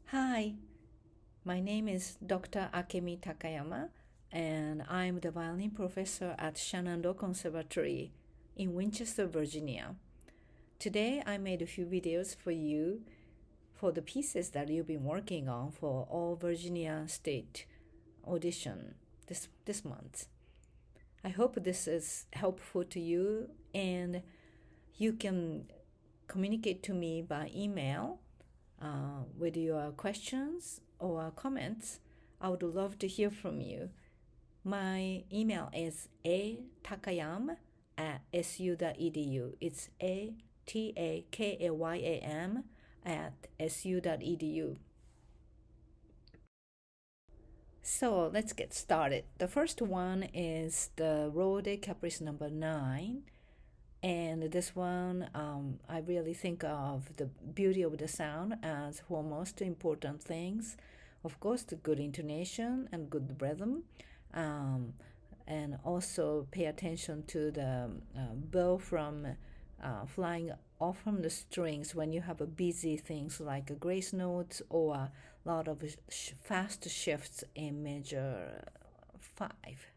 Hi, my name is Dr. Akemi Takayama, and I'm the violin professor at Shenandoah Conservatory in Winchester, Virginia. Today, I made a few videos for you for the pieces that you've been working on for All Virginia State audition this month. I hope this is helpful to you, and you can communicate to me by email with your questions or comments. I would love to hear from you. My email is atakayam@su.edu. It's atakayam@su.edu. So let's get started. The first one is the Rode Caprice number 9. And this one, I really think of the beauty of the sound as one most important things. Of course, the good intonation and good rhythm, and also pay attention to the bow from flying off from the strings when you have a busy things like grace notes or a lot of fast shifts in measure 5.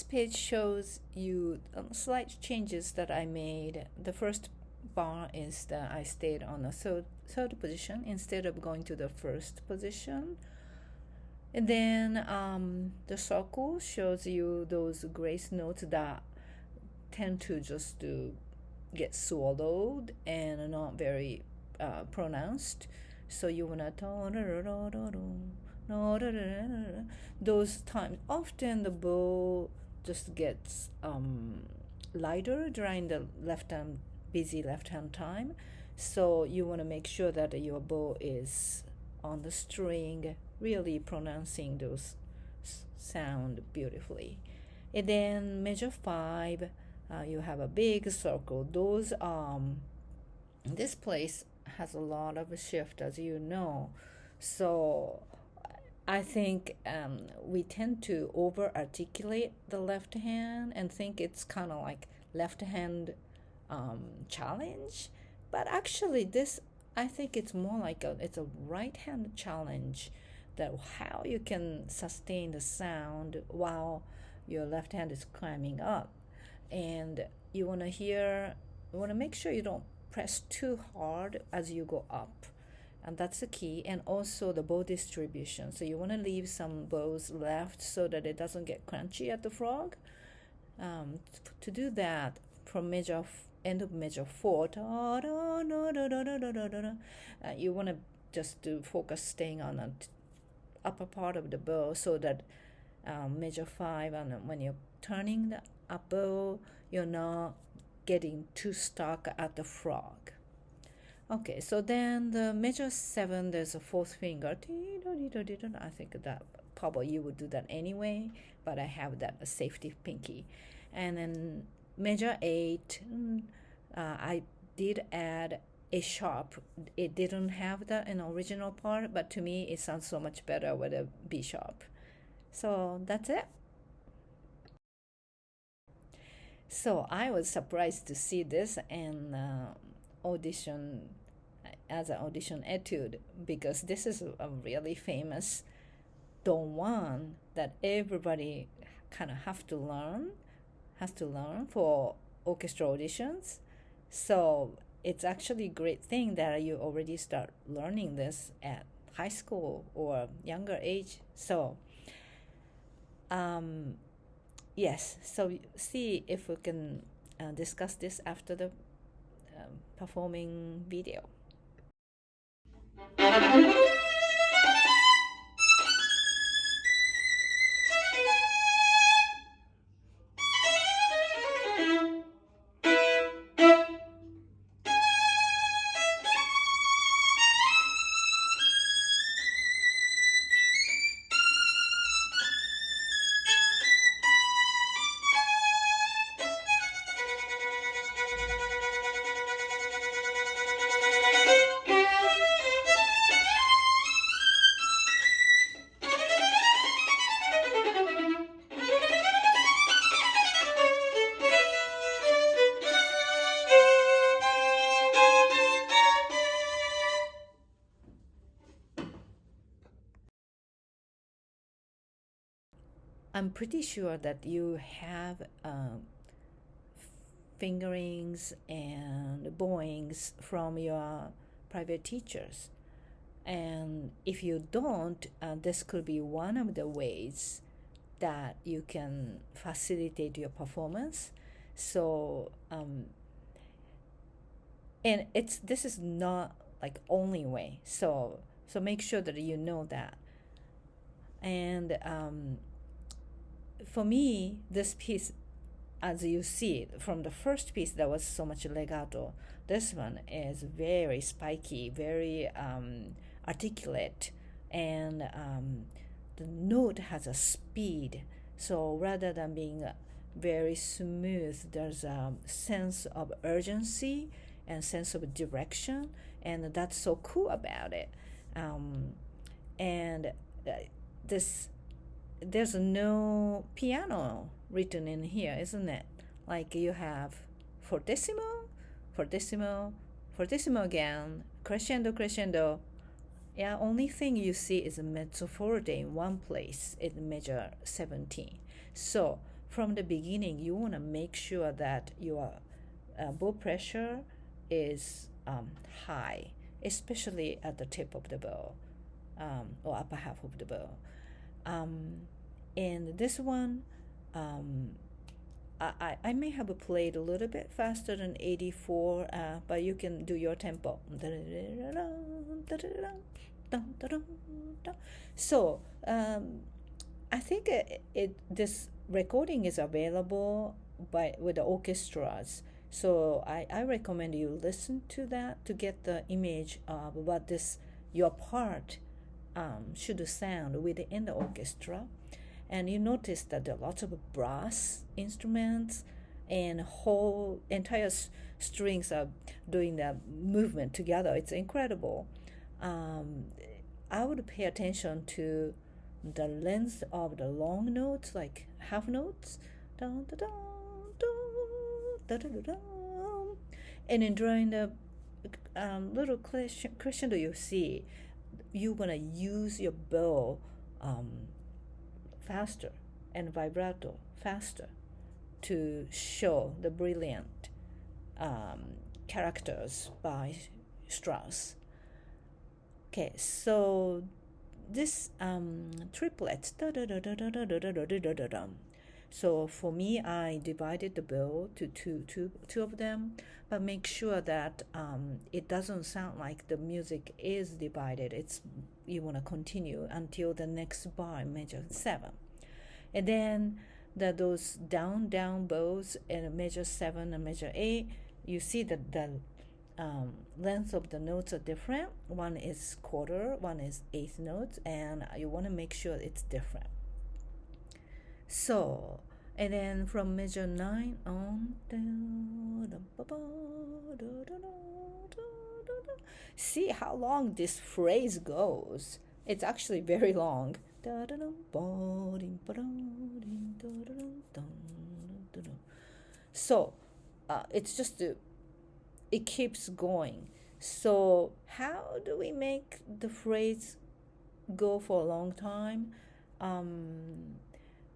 Page shows you slight changes that I made. The first bar is that I stayed on the third position instead of going to the first position. And then the circle shows you those grace notes that tend to just to get swallowed and not very pronounced. So you wanna those times. Often the bow just gets lighter during the busy left hand time. So you want to make sure that your bow is on the string, really pronouncing those sound beautifully. And then measure 5, you have a big circle. Those this place has a lot of shift, as you know. So I think we tend to over articulate the left hand and think it's kind of like left hand challenge, but actually this, I think it's more like it's a right hand challenge, that how you can sustain the sound while your left hand is climbing up. And you want to make sure you don't press too hard as you go up, and that's the key. And also the bow distribution, so you want to leave some bows left so that it doesn't get crunchy at the frog. To do that, from end of measure 4, you want to just to focus staying on the upper part of the bow, so that measure 5, and when you're turning the up bow, you're not getting too stuck at the frog. Okay, so then the measure 7, there's a fourth finger. I think that probably you would do that anyway, but I have that a safety pinky. And then measure 8, I did add a sharp. It didn't have that in the original part, but to me it sounds so much better with a B sharp. So that's it. So I was surprised to see this and audition as an audition etude, because this is a really famous Don Juan that everybody kind of has to learn for orchestra auditions. So it's actually a great thing that you already start learning this at high school or younger age. So yes, so see if we can discuss this after the performing video. I'm pretty sure that you have fingerings and bowings from your private teachers. And if you don't, this could be one of the ways that you can facilitate your performance. So, and this is not like only way. So make sure that you know that. And for me, this piece, as you see from the first piece, that was so much legato. This one is very spiky, very articulate, and the note has a speed. So rather than being very smooth, there's a sense of urgency and sense of direction, and that's so cool about it. And there's no piano written in here, isn't it? Like you have fortissimo, fortissimo, fortissimo again, crescendo, crescendo. Yeah, only thing you see is a mezzo forte in one place in measure 17. So from the beginning, you want to make sure that your bow pressure is high, especially at the tip of the bow or upper half of the bow. And this one, I may have played a little bit faster than 84, but you can do your tempo. So I think this recording is available with the orchestras. So I recommend you listen to that to get the image of what your part should sound within the orchestra. And you notice that there are lots of brass instruments and whole entire strings are doing the movement together. It's incredible. I would pay attention to the length of the long notes, like half notes, dun, dun, dun, dun, dun, dun, and then during the little crescendo you see, you're gonna use your bow faster and vibrato faster to show the brilliant characters by Strauss. Okay, so this triplet. So for me, I divided the bow to two of them, but make sure that it doesn't sound like the music is divided. You want to continue until the next bar, measure 7, and then those down bows in measure 7 and measure 8. You see that the length of the notes are different. One is quarter, one is eighth notes, and you want to make sure it's different. So, and then from measure 9 on, see how long this phrase goes. It's actually very long. So it's just it keeps going. So how do we make the phrase go for a long time?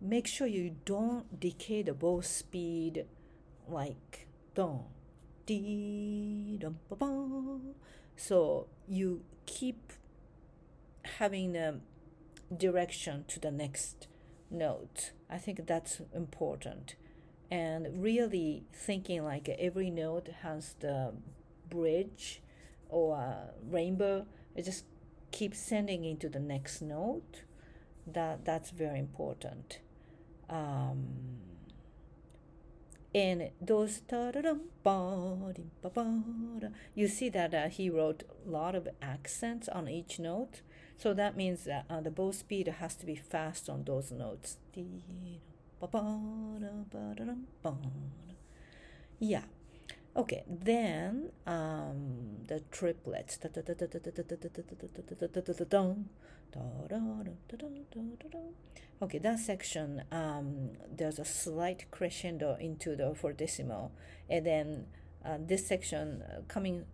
Make sure you don't decay the bow speed like don, dee, dum, ba, ba. So you keep having the direction to the next note. I think that's important. And really thinking like every note has the bridge or rainbow. It just keeps sending into the next note. That's very important. And those you see that he wrote a lot of accents on each note, so that means that the bow speed has to be fast on those notes. Yeah. Okay, then the triplets. Okay, that section, there's a slight crescendo into the fortissimo, and then this section coming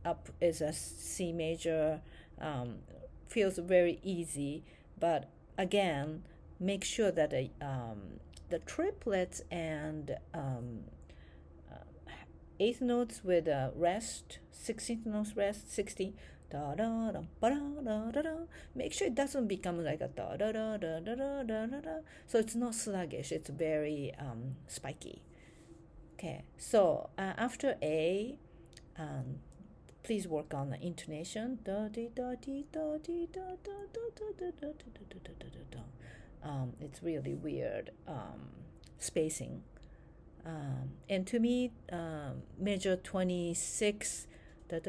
up is a C major, feels very easy, but again, make sure that the triplets and eighth notes with a rest, 16th notes rest, 60. Da, da, da, ba, da, da, da, da. Make sure it doesn't become like a da da da da da da da da da. So it's not sluggish, it's very spiky. Okay, so after A, please work on the intonation. Da dee da dee da dee da da da da da da da da da da. It's really weird spacing. And to me, measure 26, that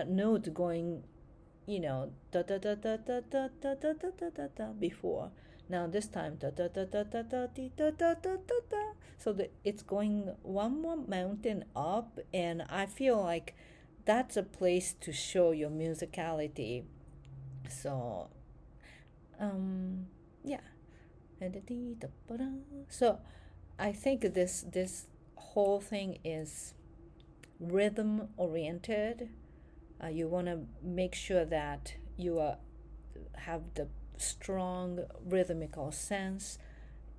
note going, before. Now this time, so it's going one more mountain up, and I feel like that's a place to show your musicality. So, yeah. So I think this whole thing is rhythm oriented. You want to make sure that you have the strong rhythmical sense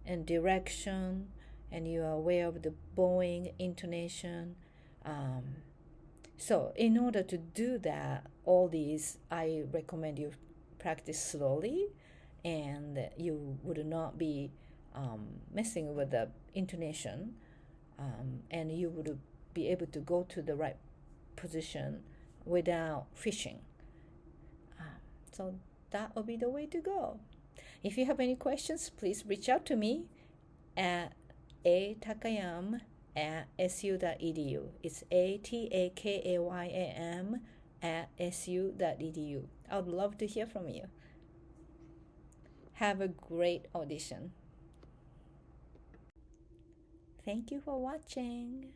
and direction, and you are aware of the bowing intonation. So in order to do that, all these, I recommend you practice slowly, and you would not be messing with the intonation, and you would be able to go to the right position without fishing. So that will be the way to go. If you have any questions, please reach out to me at atakayam@su.edu. It's atakayam@su.edu. I would love to hear from you. Have a great audition. Thank you for watching.